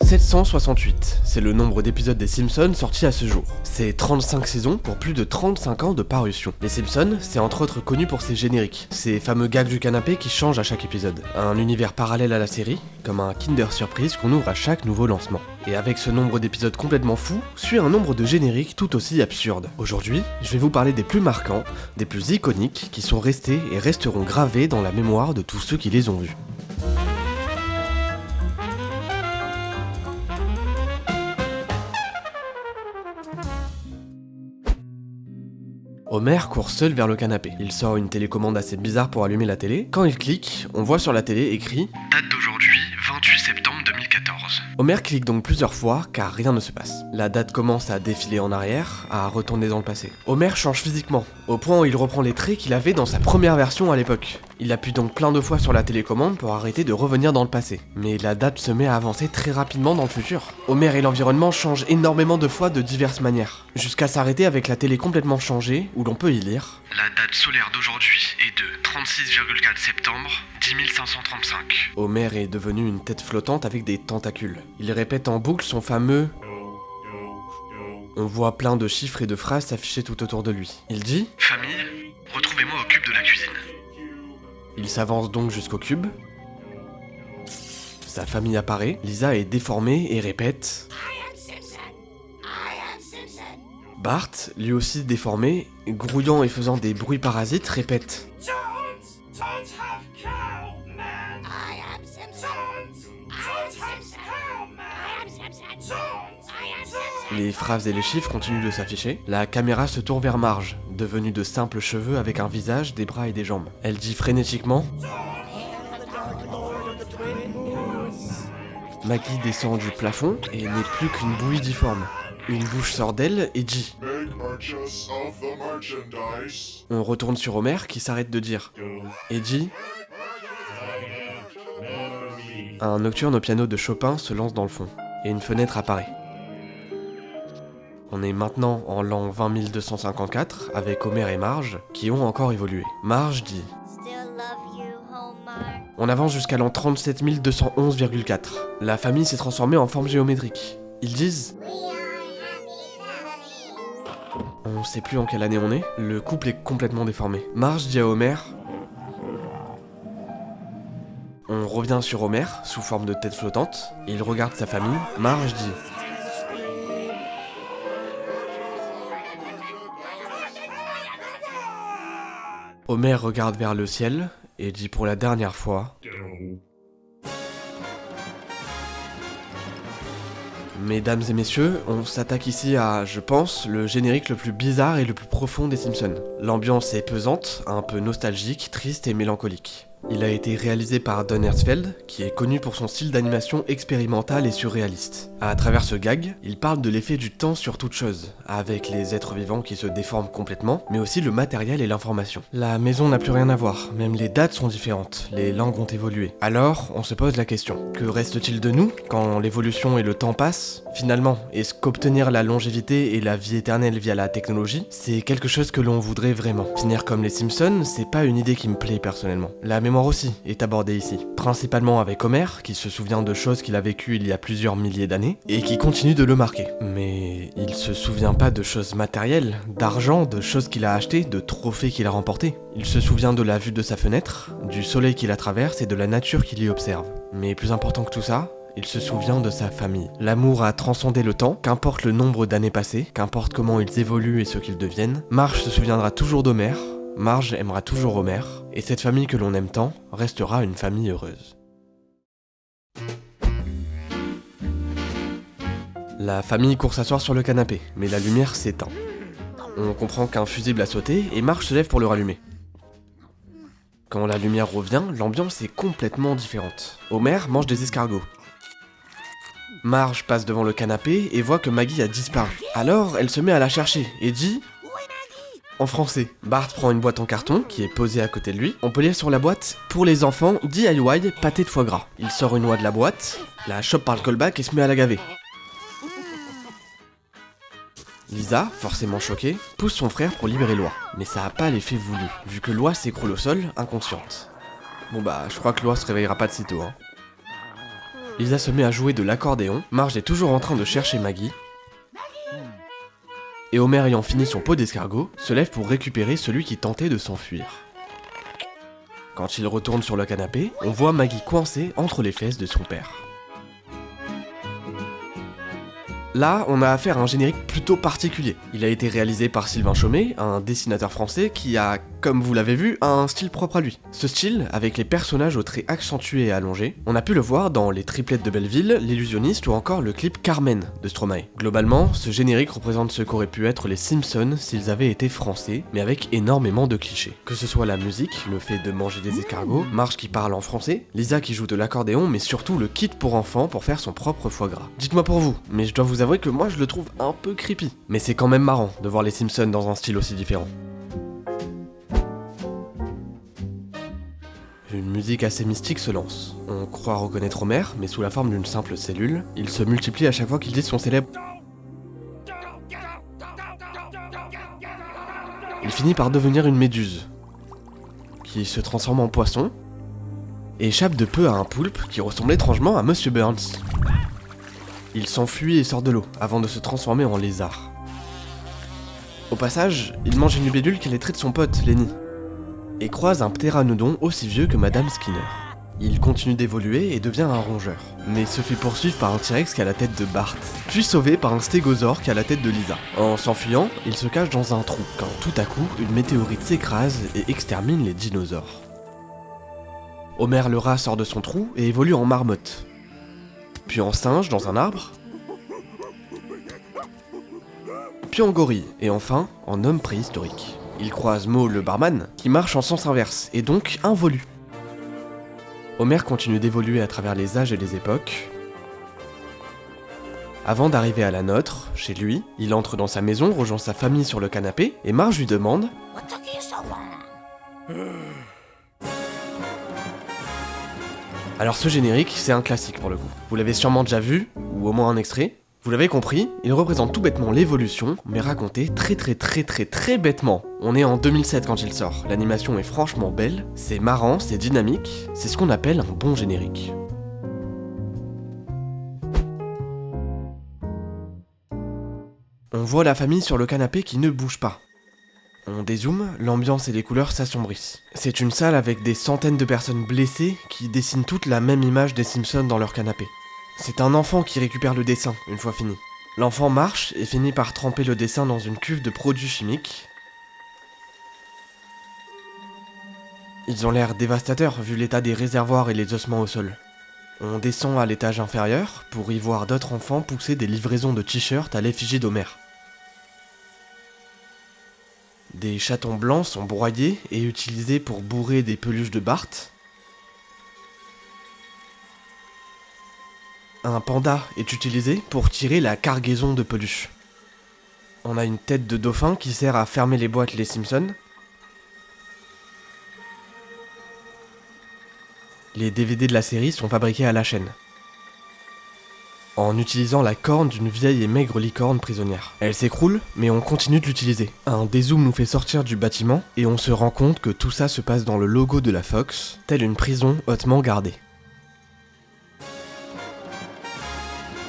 768, c'est le nombre d'épisodes des Simpsons sortis à ce jour. C'est 35 saisons pour plus de 35 ans de parution. Les Simpsons, c'est entre autres connu pour ses génériques, ces fameux gags du canapé qui changent à chaque épisode. Un univers parallèle à la série, comme un Kinder Surprise qu'on ouvre à chaque nouveau lancement. Et avec ce nombre d'épisodes complètement fou, suit un nombre de génériques tout aussi absurde. Aujourd'hui, je vais vous parler des plus marquants, des plus iconiques, qui sont restés et resteront gravés dans la mémoire de tous ceux qui les ont vus. Homer court seul vers le canapé. Il sort une télécommande assez bizarre pour allumer la télé. Quand il clique, on voit sur la télé écrit « Date d'aujourd'hui, 28 septembre 2014 ». Homer clique donc plusieurs fois car rien ne se passe. La date commence à défiler en arrière, à retourner dans le passé. Homer change physiquement, au point où il reprend les traits qu'il avait dans sa première version à l'époque. Il appuie donc plein de fois sur la télécommande pour arrêter de revenir dans le passé. Mais la date se met à avancer très rapidement dans le futur. Homer et l'environnement changent énormément de fois de diverses manières, jusqu'à s'arrêter avec la télé complètement changée, où l'on peut y lire « La date solaire d'aujourd'hui est de 36,4 septembre 10535 ». Homer est devenu une tête flottante avec des tentacules. Il répète en boucle son fameux « On voit plein de chiffres et de phrases s'afficher tout autour de lui. Il dit « Famille, retrouvez-moi au cube de la cuisine ». Il s'avance donc jusqu'au cube. Sa famille apparaît, Lisa est déformée et répète « Bart, lui aussi déformé, grouillant et faisant des bruits parasites, répète « Les phrases et les chiffres continuent de s'afficher. La caméra se tourne vers Marge, devenue de simples cheveux avec un visage, des bras et des jambes. Elle dit frénétiquement « Maggie descend du plafond et n'est plus qu'une bouillie difforme. Une bouche sort d'elle et dit « On retourne sur Homer qui s'arrête de dire et dit « Un nocturne au piano de Chopin se lance dans le fond et une fenêtre apparaît. On est maintenant en l'an 20254 avec Homer et Marge qui ont encore évolué. Marge dit « On avance jusqu'à l'an 37211,4. La famille s'est transformée en forme géométrique. Ils disent « On sait plus en quelle année on est. Le couple est complètement déformé. Marge dit à Homer « On revient sur Homer sous forme de tête flottante. Il regarde sa famille. Marge dit « Homer regarde vers le ciel et dit pour la dernière fois « Mesdames et messieurs, on s'attaque ici à, je pense, le générique le plus bizarre et le plus profond des Simpsons. L'ambiance est pesante, un peu nostalgique, triste et mélancolique. Il a été réalisé par Don Hertzfeldt, qui est connu pour son style d'animation expérimental et surréaliste. À travers ce gag, il parle de l'effet du temps sur toute chose, avec les êtres vivants qui se déforment complètement, mais aussi le matériel et l'information. La maison n'a plus rien à voir, même les dates sont différentes, les langues ont évolué. Alors, on se pose la question, que reste-t-il de nous quand l'évolution et le temps passent ? Finalement, est-ce qu'obtenir la longévité et la vie éternelle via la technologie, c'est quelque chose que l'on voudrait vraiment ? Finir comme les Simpsons, c'est pas une idée qui me plaît personnellement. La mémoire aussi est abordée ici, principalement avec Homer, qui se souvient de choses qu'il a vécues il y a plusieurs milliers d'années, et qui continue de le marquer. Mais il se souvient pas de choses matérielles, d'argent, de choses qu'il a achetées, de trophées qu'il a remportés. Il se souvient de la vue de sa fenêtre, du soleil qui la traverse et de la nature qu'il y observe. Mais plus important que tout ça, il se souvient de sa famille. L'amour a transcendé le temps, qu'importe le nombre d'années passées, qu'importe comment ils évoluent et ce qu'ils deviennent. Marge se souviendra toujours d'Homer, Marge aimera toujours Homer, et cette famille que l'on aime tant restera une famille heureuse. La famille court s'asseoir sur le canapé, mais la lumière s'éteint. On comprend qu'un fusible a sauté et Marge se lève pour le rallumer. Quand la lumière revient, l'ambiance est complètement différente. Homer mange des escargots. Marge passe devant le canapé et voit que Maggie a disparu. Alors, elle se met à la chercher et dit en français. Bart prend une boîte en carton qui est posée à côté de lui. On peut lire sur la boîte « Pour les enfants, DIY, pâté de foie gras ». Il sort une noix de la boîte, la chope par le callback et se met à la gaver. Lisa, forcément choquée, pousse son frère pour libérer Lois. Mais ça a pas l'effet voulu, vu que Lois s'écroule au sol, inconsciente. Bon bah, je crois que Lois se réveillera pas de sitôt, hein. Lisa se met à jouer de l'accordéon, Marge est toujours en train de chercher Maggie, et Homer ayant fini son pot d'escargot, se lève pour récupérer celui qui tentait de s'enfuir. Quand il retourne sur le canapé, on voit Maggie coincée entre les fesses de son père. Là, on a affaire à un générique plutôt particulier. Il a été réalisé par Sylvain Chomet, un dessinateur français qui a, comme vous l'avez vu, un style propre à lui. Ce style, avec les personnages aux traits accentués et allongés, on a pu le voir dans Les Triplettes de Belleville, L'Illusionniste ou encore le clip Carmen de Stromae. Globalement, ce générique représente ce qu'auraient pu être les Simpsons s'ils avaient été français, mais avec énormément de clichés. Que ce soit la musique, le fait de manger des escargots, Marge qui parle en français, Lisa qui joue de l'accordéon, mais surtout le kit pour enfants pour faire son propre foie gras. Dites-moi pour vous, mais je dois vous avouer que moi je le trouve un peu creepy. Mais c'est quand même marrant de voir les Simpsons dans un style aussi différent. Une musique assez mystique se lance. On croit reconnaître Homer, mais sous la forme d'une simple cellule. Il se multiplie à chaque fois qu'il dit son célèbre. Il finit par devenir une méduse, qui se transforme en poisson, et échappe de peu à un poulpe qui ressemble étrangement à Monsieur Burns. Il s'enfuit et sort de l'eau, avant de se transformer en lézard. Au passage, il mange une libellule qu'elle traite de son pote, Lenny, et croise un ptéranodon aussi vieux que Madame Skinner. Il continue d'évoluer et devient un rongeur, mais se fait poursuivre par un T-Rex qui a la tête de Bart, puis sauvé par un stégosaure qui a la tête de Lisa. En s'enfuyant, il se cache dans un trou, quand tout à coup, une météorite s'écrase et extermine les dinosaures. Homer le rat sort de son trou et évolue en marmotte, puis en singe dans un arbre, puis en gorille, et enfin en homme préhistorique. Il croise Moe le barman, qui marche en sens inverse, et donc involue. Homer continue d'évoluer à travers les âges et les époques, avant d'arriver à la nôtre, chez lui. Il entre dans sa maison, rejoint sa famille sur le canapé, et Marge lui demande Alors ce générique, c'est un classique pour le coup. Vous l'avez sûrement déjà vu, ou au moins un extrait. Vous l'avez compris, il représente tout bêtement l'évolution, mais raconté très bêtement. On est en 2007 quand il sort, l'animation est franchement belle, c'est marrant, c'est dynamique, c'est ce qu'on appelle un bon générique. On voit la famille sur le canapé qui ne bouge pas. On dézoome, l'ambiance et les couleurs s'assombrissent. C'est une salle avec des centaines de personnes blessées qui dessinent toutes la même image des Simpsons dans leur canapé. C'est un enfant qui récupère le dessin une fois fini. L'enfant marche et finit par tremper le dessin dans une cuve de produits chimiques. Ils ont l'air dévastateurs vu l'état des réservoirs et les ossements au sol. On descend à l'étage inférieur pour y voir d'autres enfants pousser des livraisons de t-shirts à l'effigie d'Homer. Des chatons blancs sont broyés et utilisés pour bourrer des peluches de Bart. Un panda est utilisé pour tirer la cargaison de peluches. On a une tête de dauphin qui sert à fermer les boîtes Les Simpsons. Les DVD de la série sont fabriqués à la chaîne, en utilisant la corne d'une vieille et maigre licorne prisonnière. Elle s'écroule, mais on continue de l'utiliser. Un dézoom nous fait sortir du bâtiment, et on se rend compte que tout ça se passe dans le logo de la Fox, telle une prison hautement gardée.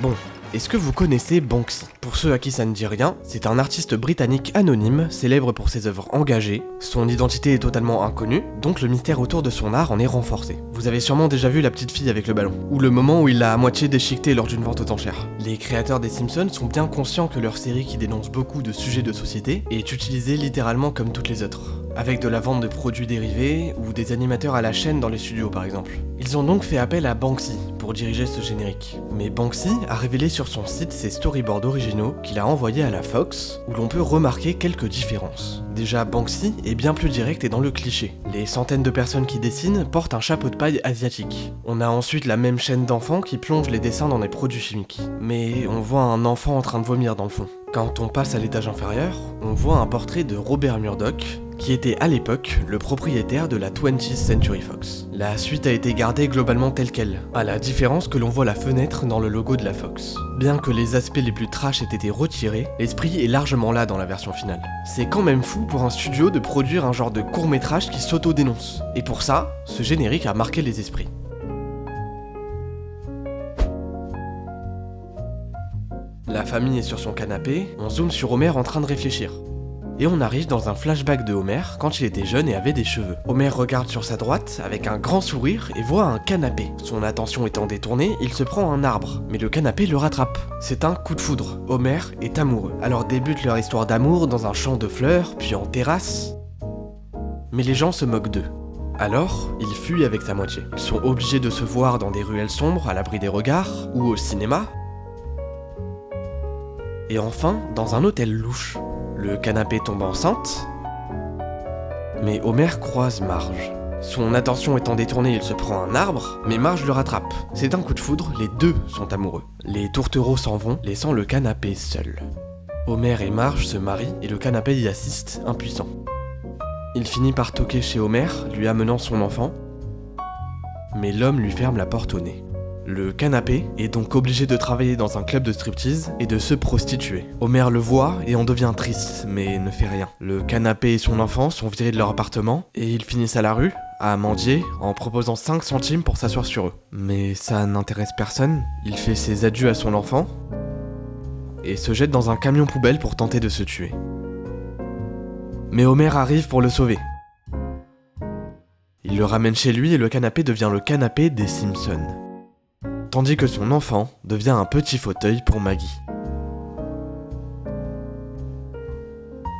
Bon, est-ce que vous connaissez Banksy ? Pour ceux à qui ça ne dit rien, c'est un artiste britannique anonyme, célèbre pour ses œuvres engagées. Son identité est totalement inconnue, donc le mystère autour de son art en est renforcé. Vous avez sûrement déjà vu La petite fille avec le ballon, ou le moment où il l'a à moitié déchiqueté lors d'une vente aux enchères. Les créateurs des Simpsons sont bien conscients que leur série qui dénonce beaucoup de sujets de société est utilisée littéralement comme toutes les autres, avec de la vente de produits dérivés ou des animateurs à la chaîne dans les studios par exemple. Ils ont donc fait appel à Banksy pour diriger ce générique. Mais Banksy a révélé sur son site ses storyboards originaux qu'il a envoyés à la Fox, où l'on peut remarquer quelques différences. Déjà, Banksy est bien plus direct et dans le cliché. Les centaines de personnes qui dessinent portent un chapeau de paille asiatique. On a ensuite la même chaîne d'enfants qui plonge les dessins dans des produits chimiques. Mais on voit un enfant en train de vomir dans le fond. Quand on passe à l'étage inférieur, on voit un portrait de Robert Murdoch, qui était à l'époque le propriétaire de la 20th Century Fox. La suite a été gardée globalement telle quelle, à la différence que l'on voit la fenêtre dans le logo de la Fox. Bien que les aspects les plus trash aient été retirés, l'esprit est largement là dans la version finale. C'est quand même fou pour un studio de produire un genre de court-métrage qui s'auto-dénonce. Et pour ça, ce générique a marqué les esprits. La famille est sur son canapé, on zoome sur Homer en train de réfléchir. Et on arrive dans un flashback de Homer quand il était jeune et avait des cheveux. Homer regarde sur sa droite avec un grand sourire et voit un canapé. Son attention étant détournée, il se prend un arbre, mais le canapé le rattrape. C'est un coup de foudre. Homer est amoureux. Alors débute leur histoire d'amour dans un champ de fleurs, puis en terrasse. Mais les gens se moquent d'eux. Alors, il fuit avec sa moitié. Ils sont obligés de se voir dans des ruelles sombres à l'abri des regards, ou au cinéma. Et enfin, dans un hôtel louche. Le canapé tombe enceinte, mais Homer croise Marge. Son attention étant détournée, il se prend un arbre, mais Marge le rattrape. C'est un coup de foudre, les deux sont amoureux. Les tourtereaux s'en vont, laissant le canapé seul. Homer et Marge se marient et le canapé y assiste, impuissant. Il finit par toquer chez Homer, lui amenant son enfant, mais l'homme lui ferme la porte au nez. Le canapé est donc obligé de travailler dans un club de striptease et de se prostituer. Homer le voit et en devient triste, mais ne fait rien. Le canapé et son enfant sont virés de leur appartement et ils finissent à la rue, à mendier, en proposant 5 centimes pour s'asseoir sur eux. Mais ça n'intéresse personne, il fait ses adieux à son enfant et se jette dans un camion poubelle pour tenter de se tuer. Mais Homer arrive pour le sauver. Il le ramène chez lui et le canapé devient le canapé des Simpsons. Tandis que son enfant devient un petit fauteuil pour Maggie.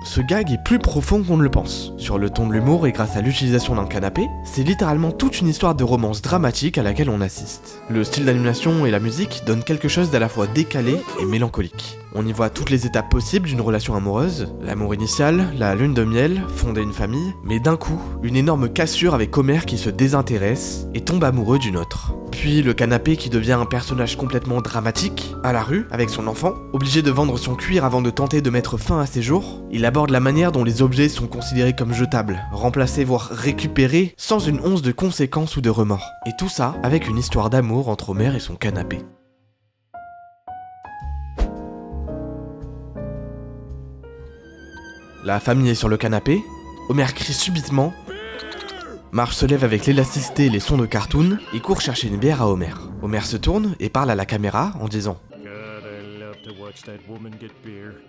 Ce gag est plus profond qu'on ne le pense. Sur le ton de l'humour et grâce à l'utilisation d'un canapé, c'est littéralement toute une histoire de romance dramatique à laquelle on assiste. Le style d'animation et la musique donnent quelque chose d'à la fois décalé et mélancolique. On y voit toutes les étapes possibles d'une relation amoureuse, l'amour initial, la lune de miel, fonder une famille, mais d'un coup, une énorme cassure avec Homer qui se désintéresse et tombe amoureux d'une autre. Puis le canapé qui devient un personnage complètement dramatique, à la rue, avec son enfant, obligé de vendre son cuir avant de tenter de mettre fin à ses jours. Il aborde la manière dont les objets sont considérés comme jetables, remplacés voire récupérés, sans une once de conséquence ou de remords. Et tout ça avec une histoire d'amour entre Homer et son canapé. La famille est sur le canapé, Homer crie subitement, Marge se lève avec l'élasticité et les sons de cartoon et court chercher une bière à Homer. Homer se tourne et parle à la caméra en disant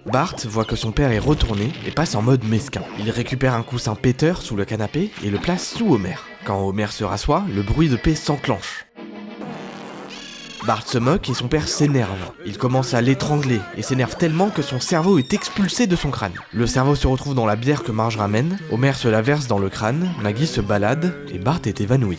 Bart voit que son père est retourné et passe en mode mesquin. Il récupère un coussin péteur sous le canapé et le place sous Homer. Quand Homer se rassoit, le bruit de paix s'enclenche. Bart se moque et son père s'énerve. Il commence à l'étrangler et s'énerve tellement que son cerveau est expulsé de son crâne. Le cerveau se retrouve dans la bière que Marge ramène, Homer se la verse dans le crâne, Maggie se balade et Bart est évanoui.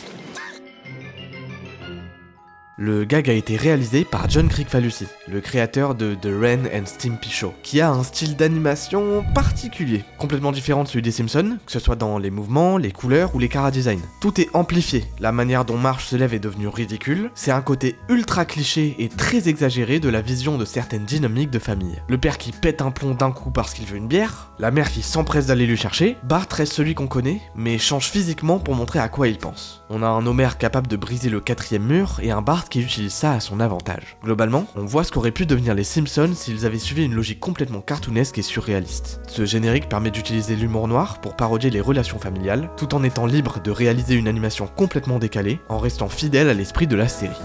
Le gag a été réalisé par John Kricfalusi, le créateur de The Ren and Stimpy Show, qui a un style d'animation particulier, complètement différent de celui des Simpsons, que ce soit dans les mouvements, les couleurs ou les chara-design. Tout est amplifié, la manière dont Marge se lève est devenue ridicule, c'est un côté ultra cliché et très exagéré de la vision de certaines dynamiques de famille. Le père qui pète un plomb d'un coup parce qu'il veut une bière, la mère qui s'empresse d'aller lui chercher, Bart reste celui qu'on connaît, mais change physiquement pour montrer à quoi il pense. On a un Homer capable de briser le 4e mur et un Bart qui utilise ça à son avantage. Globalement, on voit ce qu'auraient pu devenir les Simpsons s'ils avaient suivi une logique complètement cartoonesque et surréaliste. Ce générique permet d'utiliser l'humour noir pour parodier les relations familiales, tout en étant libre de réaliser une animation complètement décalée, en restant fidèle à l'esprit de la série.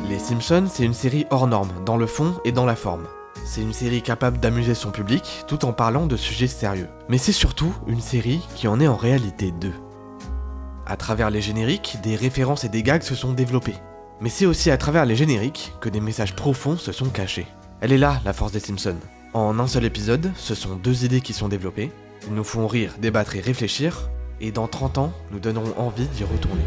Les Simpsons, c'est une série hors norme, dans le fond et dans la forme. C'est une série capable d'amuser son public, tout en parlant de sujets sérieux. Mais c'est surtout une série qui en est en réalité deux. À travers les génériques, des références et des gags se sont développés. Mais c'est aussi à travers les génériques que des messages profonds se sont cachés. Elle est là, la force des Simpsons. En un seul épisode, ce sont 2 idées qui sont développées. Ils nous font rire, débattre et réfléchir. Et dans 30 ans, nous donnerons envie d'y retourner.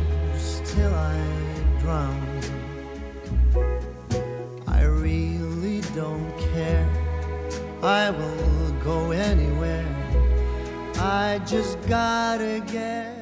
I will go anywhere. I just gotta get